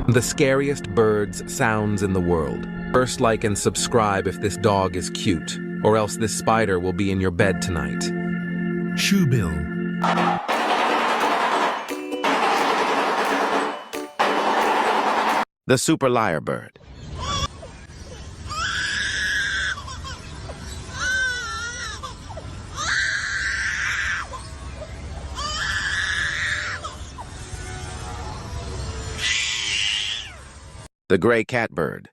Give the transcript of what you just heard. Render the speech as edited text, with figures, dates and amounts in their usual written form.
The scariest birds, sounds in the world. First, like and subscribe if this dog is cute, or else this spider will be in your bed tonight. Shoebill. The super lyrebird. The gray catbird.